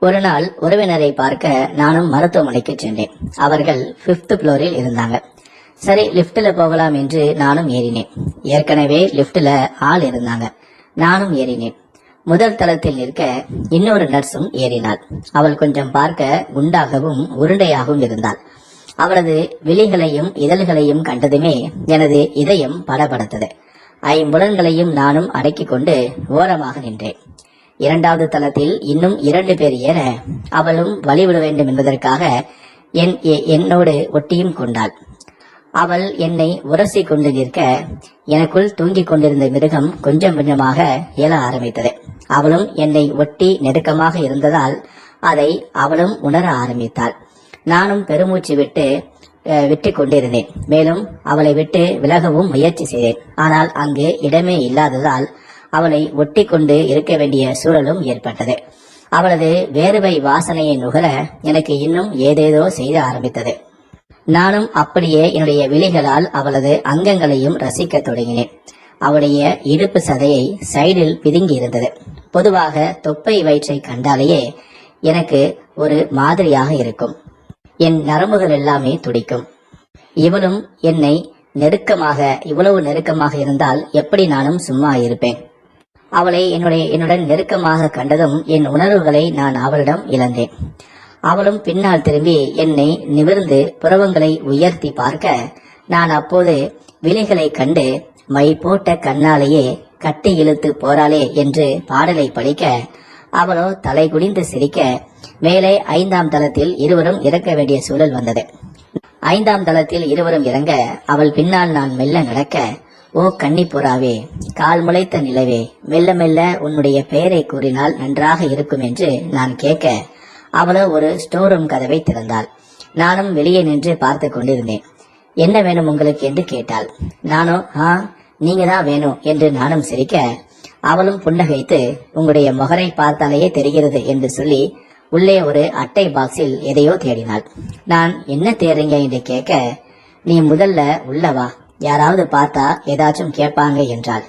ஒரு நாள் உறவினரை பார்க்க நானும் மருத்துவமனைக்கு சென்றேன். அவர்கள் 5th ஃப்ளோரில் இருந்தாங்க. சரி, லிப்ட்ல போகலாம் என்று நானும் ஏறினேன். ஏற்கனவே லிப்ட்ல ஆள் இருந்தாங்க. நானும் ஏறினேன். முதல் தளத்தில் நிற்க இன்னொரு நர்ஸும் ஏறினாள். அவள் கொஞ்சம் பார்க்க குண்டாகவும் உருண்டையாகவும் இருந்தாள். அவளது விழிகளையும் இதழ்களையும் கண்டதுமே எனது இதயம் படபடத்தது. ஐம்புலன்களையும் நானும் அடக்கிக் கொண்டு ஓரமாக நின்றேன். 2வது தளத்தில் இன்னும் 2 பேர் ஏற அவளும் வழிவிட வேண்டும் என்பதற்காக என்னோடு ஒட்டியும் கொண்டாள். அவள் என்னை உரசி கொண்டு நிற்க எனக்குள் தூங்கிக் கொண்டிருந்த மிருகம் கொஞ்சம் கொஞ்சமாக எழ ஆரம்பித்தது. அவளும் என்னை ஒட்டி நெருக்கமாக இருந்ததால் அதை அவளும் உணர ஆரம்பித்தாள். நானும் பெருமூச்சு விட்டு கொண்டிருந்தேன். மேலும் அவளை விட்டு விலகவும் முயற்சி செய்தேன். ஆனால் அங்கு இடமே இல்லாததால் அவளை ஒட்டி கொண்டு இருக்க வேண்டிய சூழலும் ஏற்பட்டது. அவளது வேர்வை வாசனையை நுகர எனக்கு இன்னும் ஏதேதோ செய்து ஆரம்பித்தது. நானும் அப்படியே என்னுடைய விழிகளால் அவளது அங்கங்களையும் ரசிக்க தொடங்கினேன். அவளுடைய இடுப்பு சதையை சைடில் பிதுங்கி இருந்தது. பொதுவாக தொப்பை வயிற்றை கண்டாலேயே எனக்கு ஒரு மாதிரியாக இருக்கும். என் நரம்புகள் எல்லாமே துடிக்கும். இவளும் என்னை இவ்வளவு நெருக்கமாக இருந்தால் எப்படி நானும் சும்மா இருப்பேன்? அவளை என்னுடன் நெருக்கமாக கண்டதும் என் உணர்வுகளை நான் அவளிடம் இழந்தேன். அவளும் பின்னால் திரும்பி என்னை நிமிர்ந்து புருவங்களை உயர்த்தி பார்க்க நான் அப்போது விழிகளை கண்டு மை போட்ட கண்ணாலேயே கட்டி இழுத்து போறாளே என்று பாடலை படிக்க அவளோ தலை குனிந்து சிரிக்க மேலே 5ஆம் தளத்தில் இருவரும் இறக்க வேண்டிய சூழல் வந்தது. 5ஆம் தளத்தில் இருவரும் இறங்க அவள் பின்னால் நான் மெல்ல நடக்க, ஓ கன்னிப்புறாவே, கால் முளைத்த நிலவே, மெல்ல மெல்ல உன்னுடைய பெயரை கூறினால் நன்றாக இருக்கும் என்று நான் கேட்க அவளோ ஒரு ஸ்டோர் ரூம் கதவை திறந்தாள். நானும் வெளியே நின்று பார்த்து கொண்டிருந்தேன். என்ன வேணும் உங்களுக்கு என்று கேட்டாள். நானோ நீங்க தான் வேணும் என்று நானும் சிரிக்க அவளும் புன்னகைத்து உங்களுடைய முகரை பார்த்தாலேயே தெரிகிறது என்று சொல்லி உள்ளே ஒரு அட்டை பாக்ஸில் எதையோ தேடினாள். நான் என்ன தேடுறீங்க என்று கேட்க, நீ முதல்ல உள்ளவா, யாராவது பார்த்தா ஏதாச்சும் கேட்பாங்க என்றாள்.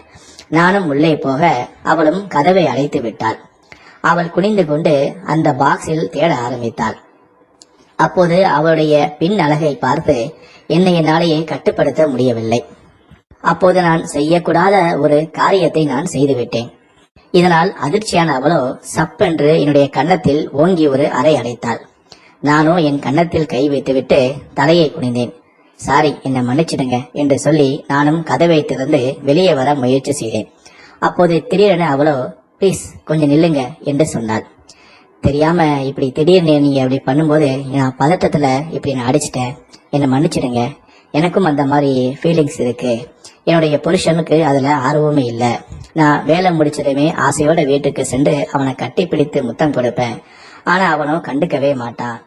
நானும் உள்ளே போக அவளும் கதவை அடைத்து விட்டாள். அவள் குனிந்து கொண்டு அந்த பாக்ஸில் தேட ஆரம்பித்தாள். அப்போது அவளுடைய பின் அழகை பார்த்து என்னை என்னாலேயே கட்டுப்படுத்த முடியவில்லை. அப்போது நான் செய்யக்கூடாத ஒரு காரியத்தை நான் செய்துவிட்டேன். இதனால் அதிர்ச்சியான அவளோ சப்பென்று என்னுடைய கன்னத்தில் ஓங்கி ஒரு அறை அடைத்தாள். நானோ என் கன்னத்தில் கை வைத்துவிட்டு தலையை குனிந்தேன். சாரி, என்னை மன்னிச்சிடுங்க என்று சொல்லி நானும் கதவை திறந்து வெளியே வர முயற்சி செய்தேன். அப்போது திடீரென அவளோ, ப்ளீஸ் கொஞ்சம் நில்லுங்க என்று சொன்னாள். தெரியாம இப்படி திடீர்னு நீங்க அப்படி பண்ணும்போது நான் பதட்டத்துல இப்படி நான் அடிச்சிட்டேன், என்னை மன்னிச்சிடுங்க. எனக்கும் அந்த மாதிரி ஃபீலிங்ஸ் இருக்கு. என்னுடைய புருஷனுக்கு அதுல ஆர்வமே இல்லை. நான் வேலை முடிச்சதுமே ஆசையோட வீட்டுக்கு சென்று அவனை கட்டி பிடித்து முத்தம் கொடுப்பேன். ஆனா அவனோ கண்டுக்கவே மாட்டான்.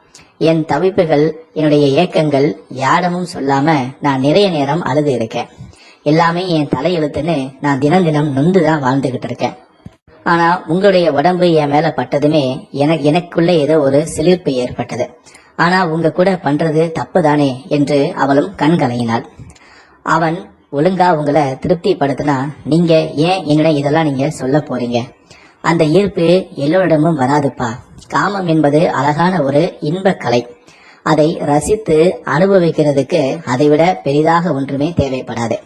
என் தவிப்புகள், என்னுடைய ஏக்கங்கள் யாரிடமும் சொல்லாம நான் நிறைய நேரம் அழுது இருக்கேன். எல்லாமே என் தலையெழுத்துன்னு நான் தினம் தினம் நொந்துதான் வாழ்ந்துகிட்டு இருக்கேன். ஆனா உங்களுடைய உடம்பு என் மேல பட்டதுமே எனக்குள்ள ஏதோ ஒரு சிலிர்ப்பு ஏற்பட்டது. ஆனா உங்க கூட பண்றது தப்பு தானே என்று அவளும் கண் கலங்கினாள். அவன் ஒழுங்கா உங்களை திருப்திப்படுத்தினா நீங்க ஏன் என்னிடம் இதெல்லாம் நீங்க சொல்ல போறீங்க? அந்த ஈர்ப்பு எல்லோரிடமும் வராதுப்பா. காமம் என்பது அழகான ஒரு இன்பக் கலை. அதை ரசித்து அனுபவிக்கிறதுக்கு அதைவிட பெரிதாக ஒன்றுமே தேவைப்படாது.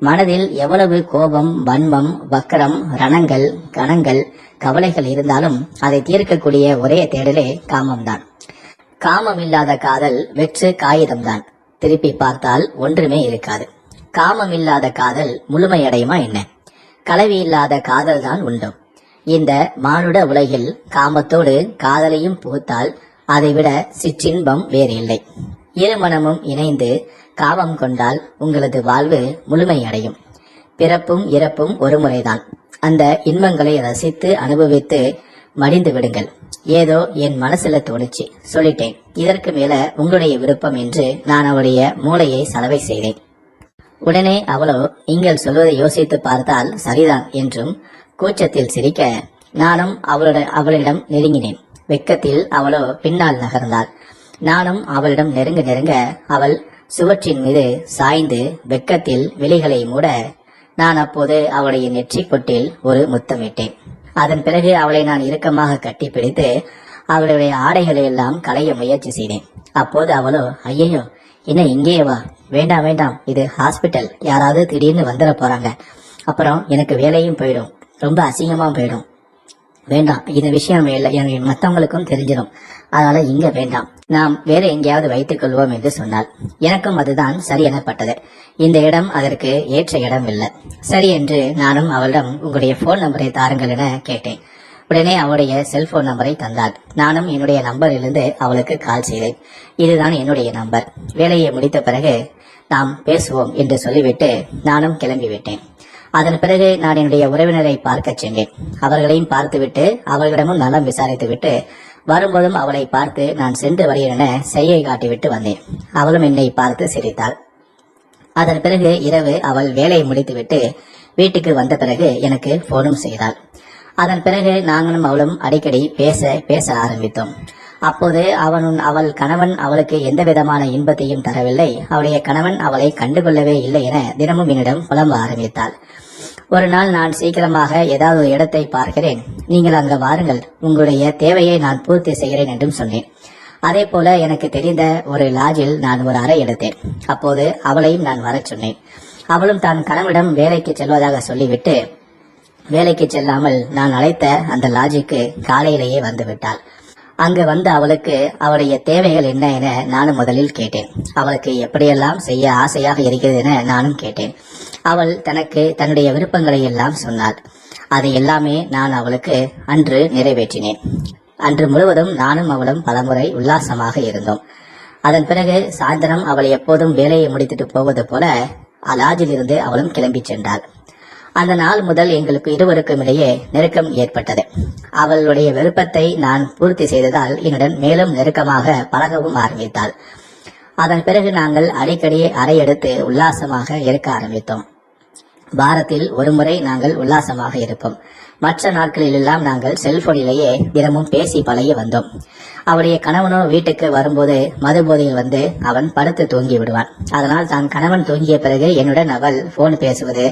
மனதில் எவ்வளவு கோபம், வன்மம், வக்கரம், ரணங்கள், கணங்கள், கவலைகள் இருந்தாலும் அதை தீர்க்கக்கூடிய ஒரே தேடலே காமம்தான். காமம் இல்லாத காதல் வெற்று காகிதம்தான். திருப்பி பார்த்தால் ஒன்றுமே இருக்காது. காமம் இல்லாத காதல் முழுமையடையுமா என்ன? கலவி இல்லாத காதல் தான் உண்டும். இந்த மானுட உலகில் காமத்தோடு காதலையும் புகுத்தால் அதைவிட சிற்றின்பம் வேறில்லை. இருமனமும் இணைந்து காமம் கொண்டால் உங்களது வாழ்வு முழுமையடையும். பிறப்பும் இறப்பும் ஒரு முறைதான். அந்த இன்பங்களை ரசித்து அனுபவித்து மடிந்து விடுங்கள். ஏதோ என் மனசுல தோணுச்சு, சொல்லிட்டேன். இதற்கு மேல உங்களுடைய விருப்பம் என்று நான் அவளுடைய மூளையை சலவை செய்தேன். உடனே அவளோ நீங்கள் சொல்வதை யோசித்து பார்த்தால் சரிதான் என்றும் கூச்சத்தில் சிரிக்க நானும் அவளிடம் நெருங்கினேன். வெக்கத்தில் அவளோ பின்னால் நகர்ந்தாள். நானும் அவளிடம் நெருங்க அவள் சுவற்றின் மீது சாய்ந்து வெக்கத்தில் விழிகளை மூட நான் அப்போது அவளுடைய நெற்றி பொட்டில் ஒரு முத்தமிட்டேன். அதன் பிறகு அவளை நான் இறுக்கமாக கட்டி பிடித்து அவளுடைய ஆடைகளை எல்லாம் களைய முயற்சி செய்தேன். அப்போது அவளோ, ஐயோ, என்ன இங்கேயே வா, வேண்டாம் வேண்டாம், இது ஹாஸ்பிட்டல், யாராவது திடீர்னு வந்துட போறாங்க, அப்புறம் எனக்கு வேலையும் போயிடும், ரொம்ப அசிங்கமா போயிடும், வேண்டாம், இந்த விஷயம் மற்றவங்களுக்கும் தெரிஞ்சிடும், அதனால இங்க வேண்டாம், நாம் வேற எங்கேயாவது வைத்துக் கொள்வோம் என்று சொன்னாள். எனக்கும் அதுதான் சரி எனப்பட்டது. இந்த இடம் அதற்கு ஏற்ற இடம் இல்லை. சரி என்று நானும் அவளிடம் உங்களுடைய போன் நம்பரை தாருங்கள் என கேட்டேன். உடனே அவளுடைய செல்போன் நம்பரை தந்தாள். நானும் என்னுடைய நம்பரிலிருந்து அவளுக்கு கால் செய்தேன். இதுதான் என்னுடைய நம்பர், வேலையை முடித்த பிறகு நாம் பேசுவோம் என்று சொல்லிவிட்டு நானும் கிளம்பிவிட்டேன். அதன் பிறகு நான் என்னுடைய உறவினரை பார்க்க சென்றேன். அவர்களையும் பார்த்துவிட்டு அவர்களிடமும் நலம் விசாரித்துவிட்டு வரும்போதும் அவளை பார்த்து நான் சென்று வருகிறேன் என செய்கை காட்டிவிட்டு வந்தேன். அவளும் என்னை பார்த்து சிரித்தாள். அதன் பிறகு இரவு அவள் வேலையை முடித்துவிட்டு வீட்டுக்கு வந்த பிறகு எனக்கு போனும் செய்தாள். அதன் பிறகு நாங்களும் அவளும் அடிக்கடி பேச ஆரம்பித்தோம். அப்போது அவள் கணவன் அவளுக்கு எந்த விதமான இன்பத்தையும் தரவில்லை, அவளுடைய கணவன் அவளை கண்டுகொள்ளவே இல்லை என தினமும் என்னிடம் புலம்ப ஆரம்பித்தாள். ஒரு நாள் நான் சீக்கிரமாக ஏதாவது ஒரு இடத்தை பார்க்கிறேன், நீங்கள் அங்க வாருங்கள், உங்களுடைய தேவையை நான் பூர்த்தி செய்கிறேன் என்றும் சொன்னேன். அதே போல எனக்கு தெரிந்த ஒரு லாட்ஜில் நான் ஒரு அறை எடுத்தேன். அப்போது அவளையும் நான் வரச் சொன்னேன். அவளும் தான் கணவனிடம் வேலைக்கு செல்வதாக சொல்லிவிட்டு வேலைக்கு செல்லாமல் நான் அழைத்த அந்த லாட்ஜுக்கு காலையிலேயே வந்துவிட்டாள். அங்கு வந்து அவளுக்கு அவளுடைய தேவைகள் என்ன என நானும் முதலில் கேட்டேன். அவளுக்கு எப்படியெல்லாம் செய்ய ஆசையாக இருக்கிறது என நானும் கேட்டேன். அவள் தனக்கு தன்னுடைய விருப்பங்களை எல்லாம் சொன்னாள். அதை எல்லாமே நான் அவளுக்கு அன்று நிறைவேற்றினேன். அன்று முழுவதும் நானும் அவளும் பலமுறை உல்லாசமாக இருந்தோம். அதன் பிறகு சாயந்தரம் அவள் எப்போதும் வேலையை முடித்துட்டு போவது போல லாட்ஜில் இருந்து அவளும் கிளம்பி சென்றாள். அந்த நாள் முதல் எங்களுக்கு இருவருக்கும் இடையே நெருக்கம் ஏற்பட்டது. அவளுடைய விருப்பத்தை நான் பூர்த்தி செய்ததால் என்னுடன் மேலும் நெருக்கமாக பழகவும் ஆரம்பித்தாள். அதன் பிறகு நாங்கள் அடிக்கடி அறை எடுத்து உல்லாசமாக இருக்க ஆரம்பித்தோம். வாரத்தில் ஒரு முறை நாங்கள் உல்லாசமாக இருப்போம். மற்ற நாட்களிலெல்லாம் நாங்கள் செல்போனிலேயே தினமும் பேசி பழகி வந்தோம். அவளுடைய கணவனோ வீட்டுக்கு வரும்போது மது போதையில் வந்து அவன் படுத்து தூங்கி விடுவான். அதனால் தான் கணவன் தூங்கிய பிறகு என்னுடன் அவள் போன் பேசுவது,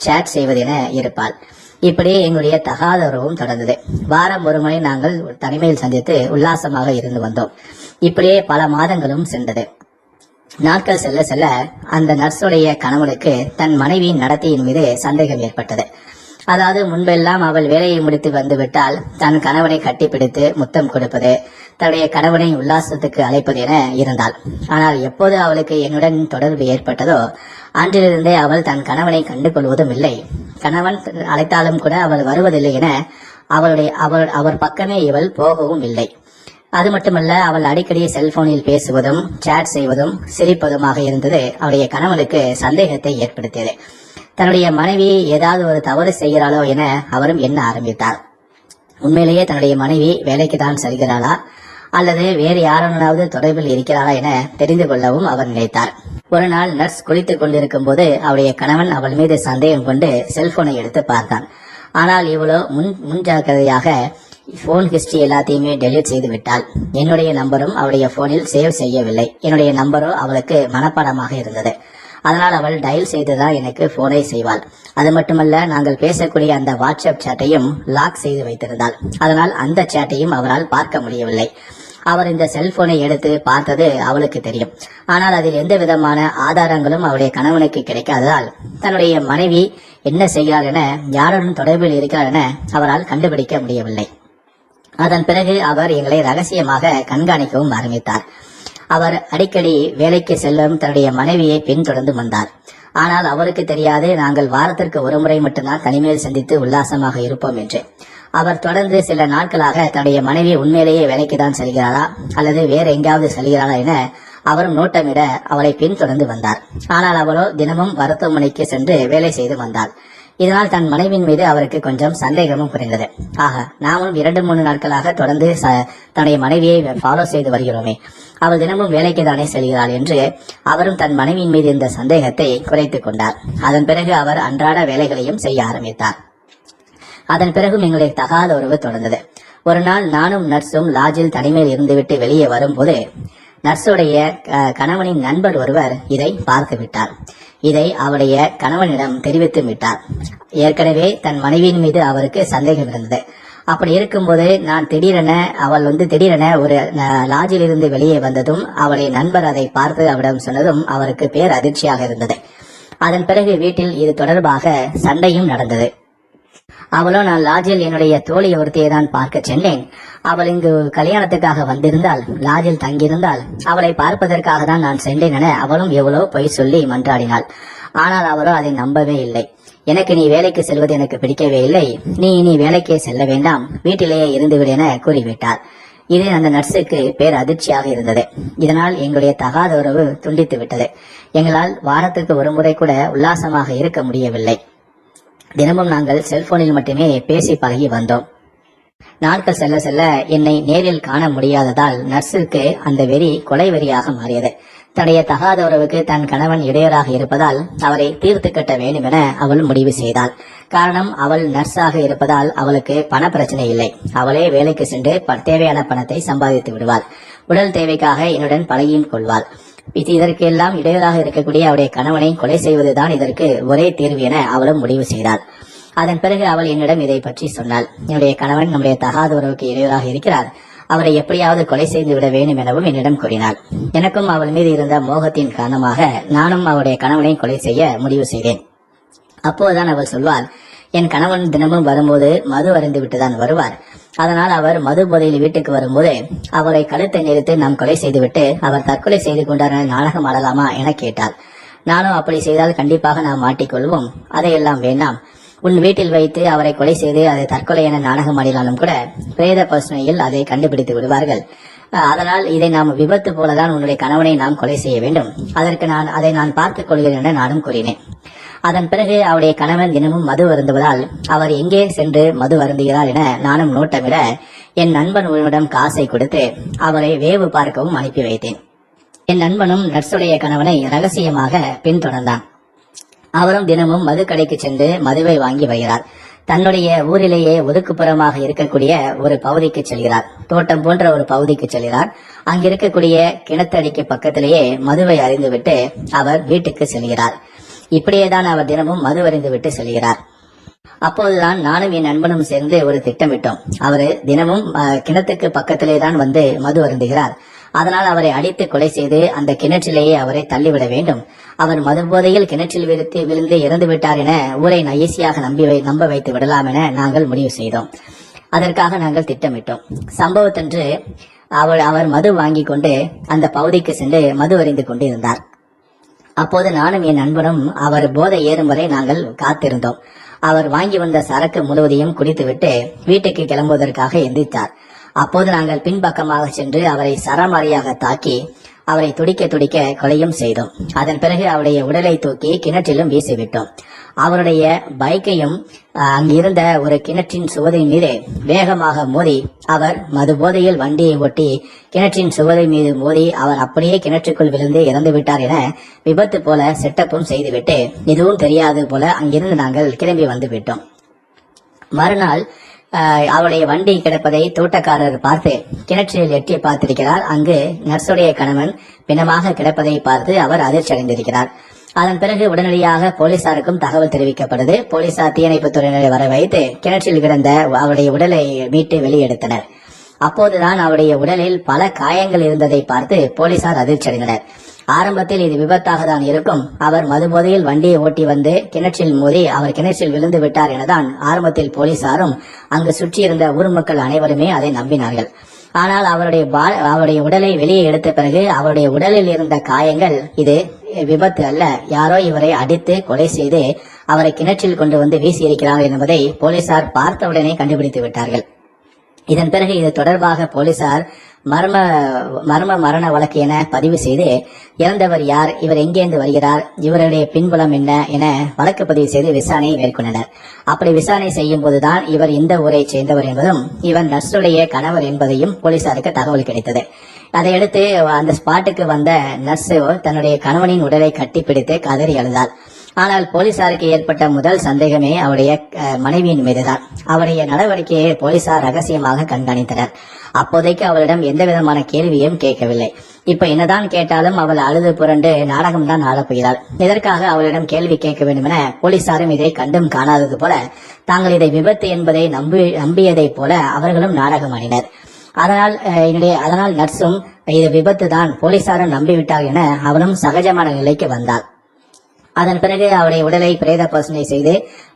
சேட் செய்வது என இருப்பாள். இப்படியே எங்களுடைய தகாத உறவும் தொடர்ந்தது. வாரம் ஒரு முறை நாங்கள் தனிமையில் சந்தித்து உல்லாசமாக இருந்து வந்தோம். இப்படியே பல மாதங்களும் சென்றது. நாட்கள் செல்ல செல்ல அந்த நர்ஸுடைய கணவனுக்கு தன் மனைவியின் நடத்தையின் மீது சந்தேகம் ஏற்பட்டது. அதாவது முன்பெல்லாம் அவள் வேலையை முடித்து வந்துவிட்டால் தன் கணவனை கட்டிப்பிடித்து முத்தம் கொடுப்பது, தன்னுடைய கணவனை உல்லாசத்துக்கு அழைப்பது என இருந்தாள். ஆனால் எப்போது அவளுக்கு என்னுடன் தொடர்பு ஏற்பட்டதோ அன்றிலிருந்தே அவள் தன் கணவனை கண்டு கொள்வதும் இல்லை. கணவன் அழைத்தாலும் கூட அவள் வருவதில்லை என அவர் பக்கமே இவள் போகவும் இல்லை. அது மட்டுமல்ல, அவள் அடிக்கடி செல்போனில் பேசுவதும் சேட் செய்வதும் சிரிப்பதுமாக இருந்தது அவளுடைய கணவனுக்கு சந்தேகத்தை ஏற்படுத்தியது. தன்னுடைய மனைவி ஏதாவது ஒரு தவறு செய்கிறாளோ என அவரும் எண்ண ஆரம்பித்தார். உண்மையிலேயே தன்னுடைய மனைவி வேலைக்கு தான் செல்கிறாளா அல்லது வேறு யாராவது தொடர்பில் இருக்கிறாளா என தெரிந்து கொள்ளவும் அவர் நினைத்தார். ஒரு நாள் நர்ஸ் குளித்துக் கொண்டிருக்கும் போது அவளுடைய கணவன் அவள் மீது சந்தேகம் கொண்டு செல்போனை எடுத்து பார்த்தான். ஆனால் இவ்வளோ முன்ஜாக்கிரதையாக போன் ஹிஸ்டரி எல்லாத்தையுமே டெலீட் செய்து விட்டாள். என்னுடைய நம்பரும் அவளுடைய போனில் சேவ் செய்யவில்லை. என்னுடைய நம்பரோ அவளுக்கு மனப்பாடமாக இருந்தது. அதனால் அவள் டயல் செய்துதான் எனக்கு போனை செய்வாள். அது மட்டுமல்ல, நாங்கள் பேசக்கூடிய அந்த வாட்ஸ்அப் சேட்டையும் லாக் செய்து வைத்திருந்தாள். அதனால் அந்த சேட்டையும் அவரால் பார்க்க முடியவில்லை. அவர் இந்த செல்போனை எடுத்து பார்த்தது அவளுக்கு தெரியும். ஆனால் அதில் எந்த விதமான ஆதாரங்களும் அவருடைய கணவனுக்கு கிடைக்காததால் தன்னுடைய மனைவி என்ன செய்கிறார் என, யாருடன் தொடர்பில் இருக்கிறார் என அவரால் கண்டுபிடிக்க முடியவில்லை. அதன் பிறகு அவர் எங்களை ரகசியமாக கண்காணிக்கவும் ஆரம்பித்தார். அவர் அடிக்கடி வேலைக்கு செல்லும் தன்னுடைய மனைவியை பின்தொடர்ந்து வந்தார். ஆனால் அவருக்கு தெரியாது நாங்கள் வாரத்திற்கு ஒரு முறை மட்டும்தான் தனிமையில் சந்தித்து உல்லாசமாக இருப்போம் என்று. அவர் தொடர்ந்து சில நாட்களாக தன்னுடைய மனைவி உண்மையிலேயே வேலைக்கு தான் செல்கிறாரா அல்லது வேற எங்காவது செல்கிறாரா என அவரும் நோட்டமிட அவளை பின்தொடர்ந்து வந்தார். ஆனால் அவளோ தினமும் மருத்துவமனைக்கு சென்று வேலை செய்து வந்தாள். இதனால் தன் மனைவின் மீது அவருக்கு கொஞ்சம் சந்தேகமும் புரிந்தது. ஆக, நாமும் 2-3 நாட்களாக தொடர்ந்து தன்னுடைய மனைவியை ஃபாலோ செய்து வருகிறோமே, அவள் தினமும் வேலைக்கு தானே செல்கிறாள் என்று அவரும் தன் மனைவியின் மீது இந்த சந்தேகத்தை குறைத்துக் கொண்டார். அதன் பிறகு அவர் அன்றாட வேலைகளையும் செய்ய ஆரம்பித்தார். அதன் பிறகும் எங்களுடைய தகாத உறவு தொடர்ந்தது. ஒரு நாள் நானும் நர்ஸும் லாட்ஜில் தனிமையில் இருந்துவிட்டு வெளியே வரும்போது நர்ஸுடைய கணவனின் நண்பர் ஒருவர் இதை பார்த்து விட்டார். இதை அவருடைய கணவனிடம் தெரிவித்து விட்டார். ஏற்கனவே தன் மனைவியின் மீது அவருக்கு சந்தேகம் இருந்தது. அப்படி இருக்கும்போது நான் திடீரென ஒரு லாட்ஜில் இருந்து வெளியே வந்ததும் அவளுடைய நண்பர் அதை பார்த்து அவரிடம் சொன்னதும் அவருக்கு பேர் அதிர்ச்சியாக இருந்தது. அதன் பிறகு வீட்டில் இது தொடர்பாக சண்டையும் நடந்தது. அவளோ நான் லாட்ஜில் என்னுடைய தோழி ஒருத்தியை தான் பார்க்க சென்றேன், அவள் இங்கு கல்யாணத்துக்காக வந்திருந்தால், லாட்ஜில் தங்கியிருந்தால், அவளை பார்ப்பதற்காக தான் நான் சென்றேன் என அவளும் எவ்வளோ பொய் சொல்லி மன்றாடினாள். ஆனால் அவரோ அதை நம்பவே இல்லை. எனக்கு நீ வேலைக்கு செல்வது எனக்கு பிடிக்கவே இல்லை, நீ இனி வேலைக்கே செல்ல வேண்டாம், வீட்டிலேயே இருந்துவிடு என கூறிவிட்டார். இது அந்த நர்ஸுக்கு பேர் அதிர்ச்சியாக இருந்தது. இதனால் எங்களுடைய தகாத உறவு துண்டித்து விட்டது. எங்களால் வாரத்துக்கு ஒரு முறை கூட உல்லாசமாக இருக்க முடியவில்லை. தினமும் நாங்கள் செல்போனில் மட்டுமே பேசி பழகி வந்தோம். நாட்கள் செல்ல செல்ல என்னை நேரில் காண முடியாததால் நர்ஸுக்கு அந்த வெறி கொலை வெறியாக மாறியது. தன்னுடைய தகாத உறவுக்கு தன் கணவன் இடையூறாக இருப்பதால் அவரை தீர்த்து கட்ட வேண்டும் என அவள் முடிவு செய்தாள். காரணம், அவள் நர்ஸாக இருப்பதால் அவளுக்கு பண பிரச்சனை இல்லை. அவளே வேலைக்கு சென்று தேவையான பணத்தை சம்பாதித்து விடுவாள். உடல் தேவைக்காக என்னுடன் பழகியும் கொள்வாள். இதற்கெல்லாம் இடையூறாக இருக்கக்கூடிய அவருடைய கணவனை கொலை செய்வதுதான் இதற்கு ஒரே தீர்வு என அவளும் முடிவு செய்தாள். அதன் பிறகு அவள் என்னிடம் இதை பற்றி சொன்னாள். என்னுடைய கணவன் நம்முடைய தகாத உறவுக்கு இடையூறாக இருக்கிறார், அவரை எப்படியாவது கொலை செய்து விட வேண்டும் எனவும் என்னிடம் கூறினாள். எனக்கும் அவள் மீது இருந்த மோகத்தின் காரணமாக நானும் அவருடைய கணவனை கொலை செய்ய முடிவு செய்தேன். அப்போதுதான் அவள் சொல்வாள், என் கணவன் தினமும் வரும்போது மது அருந்து விட்டுதான் வருவார். அதனால் அவர் மது போதையில் வீட்டுக்கு வரும்போது அவரை கழுத்தை நெரித்து நாம் கொலை செய்துவிட்டு அவர் தற்கொலை செய்து கொண்டார் என நாடகம் ஆடலாமா என கேட்டாள். நானும் அப்படி செய்தால் கண்டிப்பாக நாம் மாட்டிக்கொள்வோம், அதையெல்லாம் வேண்டாம். உன் வீட்டில் வைத்து அவரை கொலை செய்து அதை தற்கொலை என நாடகம் ஆடினாலும் கூட பிரேத பரிசோதனையில் அதை கண்டுபிடித்து விடுவார்கள். அதனால் இதை நாம் விபத்து போலதான் உன்னுடைய கணவனை நாம் கொலை செய்ய வேண்டும். அதற்கு அதை நான் பார்த்துக் கொள்கிறேன் என நானும் கூறினேன். அதன் பிறகு அவருடைய கணவன் தினமும் மது அருந்துவதால் அவர் எங்கே சென்று மது அருந்துகிறார் என நானும் நோட்டமிட என் நண்பன் ஒருவரிடம் காசை கொடுத்து அவரை வேவு பார்க்கவும் அனுப்பி வைத்தேன். என் நண்பனும் நர்ஸுடைய கணவனை ரகசியமாக பின்தொடர்ந்தான். அவரும் தினமும் மது கடைக்கு சென்று மதுவை வாங்கி வருகிறார். தன்னுடைய ஊரிலேயே ஒதுக்குப்புறமாக இருக்கக்கூடிய ஒரு பகுதிக்கு செல்கிறார். தோட்டம் போன்ற ஒரு பகுதிக்கு செல்கிறார். அங்கிருக்கக்கூடிய கிணத்தடிக்கு பக்கத்திலேயே மதுவை அறிந்துவிட்டு அவர் வீட்டுக்கு செல்கிறார். இப்படியேதான் அவர் தினமும் மது அறிந்து விட்டு செல்கிறார். அப்போதுதான் நானும் என் நண்பனும் சேர்ந்து ஒரு திட்டமிட்டோம். அவரு தினமும் கிணத்துக்கு பக்கத்திலே தான் வந்து மது அருந்துகிறார். அதனால் அவரை அடித்து கொலை செய்து அந்த கிணற்றிலேயே அவரை தள்ளிவிட வேண்டும். அவர் மது போதையில் கிணற்றில் விழுந்து இறந்து விட்டார் என ஊரை ஈஸியாக நம்ப வைத்து விடலாம் என நாங்கள் முடிவு செய்தோம். அதற்காக நாங்கள் திட்டமிட்டோம். சம்பவத்தன்று அவர் மது வாங்கி கொண்டு அந்த பகுதிக்கு சென்று மது அறிந்து கொண்டிருந்தார். அப்போது நானும் என் நண்பனும் அவர் போதை ஏறும் வரை நாங்கள் காத்திருந்தோம். அவர் வாங்கி வந்த சரக்கு முழுவதையும் குடித்துவிட்டு வீட்டுக்கு கிளம்புவதற்காக எந்திரித்தார். அப்போது நாங்கள் பின்பக்கமாக சென்று அவரை சரமாரியாக தாக்கி அவரை துடிக்க துடிக்க கொலையும் செய்தோம். அதன் பிறகு அவருடைய உடலை தூக்கி கிணற்றிலும் வீசிவிட்டோம். அவருடைய பைக்கையும் அங்கிருந்த ஒரு கிணற்றின் சுவதை மீது வேகமாக மோதி அவர் மது போதையில் வண்டியை ஓட்டி கிணற்றின் சுவதை மீது மோதி அவர் அப்படியே கிணற்றுக்குள் விழுந்து இறந்து விட்டார் என விபத்து போல செட்டப்பும் செய்துவிட்டு எதுவும் தெரியாது போல அங்கிருந்து நாங்கள் கிளம்பி வந்து விட்டோம். மறுநாள் அவருடைய வண்டி கிடப்பதை தோட்டக்காரர் பார்த்து கிணற்றில் எட்டி பார்த்திருக்கிறார். அங்கு நர்ஸுடைய கணவன் பிணமாக கிடப்பதை பார்த்து அவர் அதிர்ச்சி அடைந்திருக்கிறார். அதன் பிறகு உடனடியாக போலீசாருக்கும் தகவல் தெரிவிக்கப்பட்டது. போலீசார் தீயணைப்புத் துறையினரை வர வைத்து கிணற்றில் கிடந்த அவருடைய உடலை மீட்டு வெளியெடுத்தனர். அப்போதுதான் அவருடைய உடலில் பல காயங்கள் இருந்ததை பார்த்து போலீசார் அதிர்ச்சி அடைந்தனர். ஆரம்பத்தில் இது விபத்தாக தான் இருக்கும், அவர் மதுபோதையில் வண்டியை ஓட்டி வந்து கிணற்றில் மோதி அவர் கிணற்றில் விழுந்து விட்டார் எனதான் ஆரம்பத்தில் போலீசாரும் அங்கு சுற்றியிருந்த ஊர் மக்கள் அனைவருமே அதை நம்பினார்கள். ஆனால் அவருடைய உடலை வெளியே எடுத்த பிறகு அவருடைய உடலில் இருந்த காயங்கள் இது விபத்து அல்ல, யாரோ இவரை அடித்து கொலை செய்து அவரை கிணற்றில் கொண்டு வந்து வீசியிருக்கிறார்கள் என்பதை போலீசார் பார்த்தவுடனே கண்டுபிடித்து விட்டார்கள். இதன் பிறகு இது தொடர்பாக போலீசார் மரண வழக்கு என பதிவு செய்து இறந்தவர் யார், இவர் எங்கேருந்து வருகிறார், இவருடைய பின்புலம் என்ன என வழக்கு பதிவு செய்து விசாரணையை மேற்கொண்டனர். அப்படி விசாரணை செய்யும் போதுதான் இவர் இந்த ஊரை சேர்ந்தவர் என்பதும் இவர் நர்ஸுடைய கணவர் என்பதையும் போலீசாருக்கு தகவல் கிடைத்தது. அதையடுத்து அந்த ஸ்பாட்டுக்கு வந்த நர்ஸ் தன்னுடைய கணவனின் உடலை கட்டிப்பிடித்து கதறி அழுதாள். ஆனால் போலீசாருக்கு ஏற்பட்ட முதல் சந்தேகமே அவருடைய மனைவியின் மீதுதான். அவருடைய நடவடிக்கையை போலீசார் ரகசியமாக கண்காணித்தனர். அப்போதைக்கு அவளிடம் எந்த விதமான கேள்வியும் கேட்கவில்லை. இப்ப என்னதான் கேட்டாலும் அவள் அழுது புரண்டு நாடகம் தான் ஆடப்போகிறாள். இதற்காக அவளிடம் கேள்வி கேட்க வேண்டும் என போலீசாரும் இதை கண்டும் காணாதது போல தாங்கள் இதை விபத்து என்பதை நம்பியதை போல அவர்களும் நாடகம் ஆடினர். அதனால் நர்ஸும் இது விபத்து தான் போலீசாரும் நம்பிவிட்டார் என அவனும் சகஜமான நிலைக்கு வந்தாள். அதன் பிறகு அவருடைய உடலை பிரேத பரிசோதனை செய்து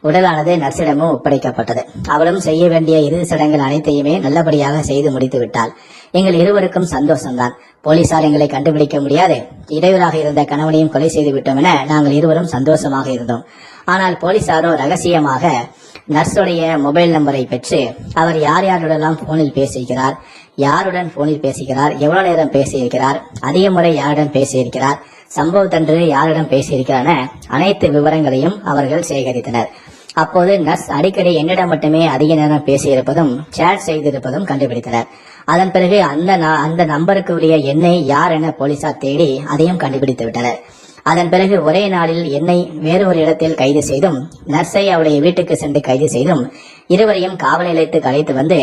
உடலானது நர்சிடமும் ஒப்படைக்கப்பட்டது. அவளும் செய்ய வேண்டிய இறுதி சடங்குகள் அனைத்தையுமே நல்லபடியாக செய்து முடித்து விட்டாள். எங்கள் இருவருக்கும் சந்தோஷம்தான். போலீசார் எங்களை கண்டுபிடிக்க முடியாது, இடையூறாக இருந்த கணவனையும் கொலை செய்து விட்டோம் என நாங்கள் இருவரும் சந்தோஷமாக இருந்தோம். ஆனால் போலீசாரோ ரகசியமாக நர்ஸுடைய மொபைல் நம்பரை பெற்று அவர் யார் யாருடெல்லாம் போனில் பேசியிருக்கிறார், யாருடன் போனில் பேசுகிறார், எவ்வளவு நேரம் பேசியிருக்கிறார், அதிக முறை யாருடன் பேசியிருக்கிறார், சம்பவத்தன்று யாரிடம் பேசியிருக்கிறான அனைத்து விவரங்களையும் அவர்கள் சேகரித்தனர். அப்போது நர்ஸ் அடிக்கடி என்னிடம் மட்டுமே அதிக நேரம் பேசியிருப்பதும் சேட் செய்திருப்பதும் கண்டுபிடித்தனர். அதன் பிறகு அந்த நம்பருக்கு உரிய எண்ணை யார் என போலீசார் தேடி அதையும் கண்டுபிடித்து விட்டனர். அதன் பிறகு ஒரே நாளில் என்னை வேறு ஒரு இடத்தில் கைது செய்தும் நர்ஸை அவருடைய வீட்டுக்கு சென்று கைது செய்தும் இருவரையும் காவல் நிலையத்துக்கு அழைத்து வந்து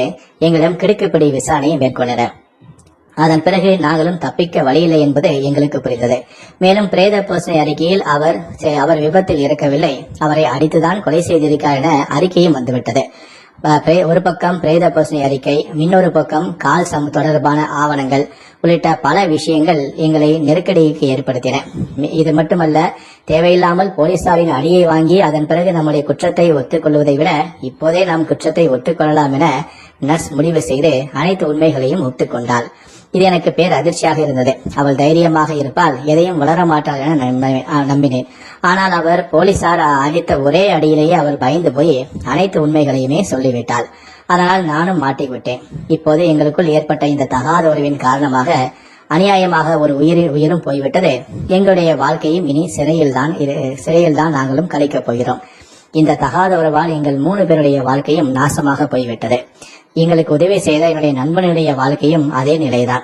எங்களிடம் கிடுக்குப்பிடி விசாரணையை மேற்கொண்டனர். அதன் பிறகு நாங்களும் தப்பிக்க வழியில்லை என்பது எங்களுக்கு புரிந்தது. மேலும் பிரேத பரிசோதனை அறிக்கையில் அவர் விபத்தில் இறக்கவில்லை, அவரை அடித்துதான் கொலை செய்திருக்கார் என அறிக்கையும் வந்துவிட்டது. ஒரு பக்கம் பிரேத பரிசோதனை அறிக்கை, இன்னொரு பக்கம் கால் தொடர்பான ஆவணங்கள் உள்ளிட்ட பல விஷயங்கள் எங்களை நெருக்கடிக்கு ஏற்படுத்தின. இது மட்டுமல்ல, தேவையில்லாமல் போலீசாரின் அடியை வாங்கி அதன் பிறகு நம்முடைய குற்றத்தை ஒத்துக்கொள்வதை விட இப்போதே நாம் குற்றத்தை ஒத்துக்கொள்ளலாம் என நர்ஸ் முடிவு செய்து அனைத்து உண்மைகளையும் ஒத்துக்கொண்டாள். இது எனக்கு பேர் அதிர்ச்சியாக இருந்தது. அவள் தைரியமாக இருப்பால் எதையும் வளர மாட்டாள் என நம்பினேன். ஆனால் அவர் போலீசார் அடித்த ஒரே அடியிலேயே அவள் பயந்து போய் அனைத்து உண்மைகளையுமே சொல்லிவிட்டாள். அதனால் நானும் மாட்டிவிட்டேன். இப்போது எங்களுக்குள் ஏற்பட்ட இந்த தகாத உறவின் காரணமாக அநியாயமாக ஒரு உயிரும் போய்விட்டது. எங்களுடைய வாழ்க்கையும் இனி சிறையில்தான் நாங்களும் கழிக்கப் போகிறோம். இந்த தகாத உறவால் எங்கள் 3 பேருடைய வாழ்க்கையும் நாசமாக போய்விட்டது. எங்களுக்கு உதவி செய்த என்னுடைய நண்பனுடைய வாழ்க்கையும் அதே நிலைதான்.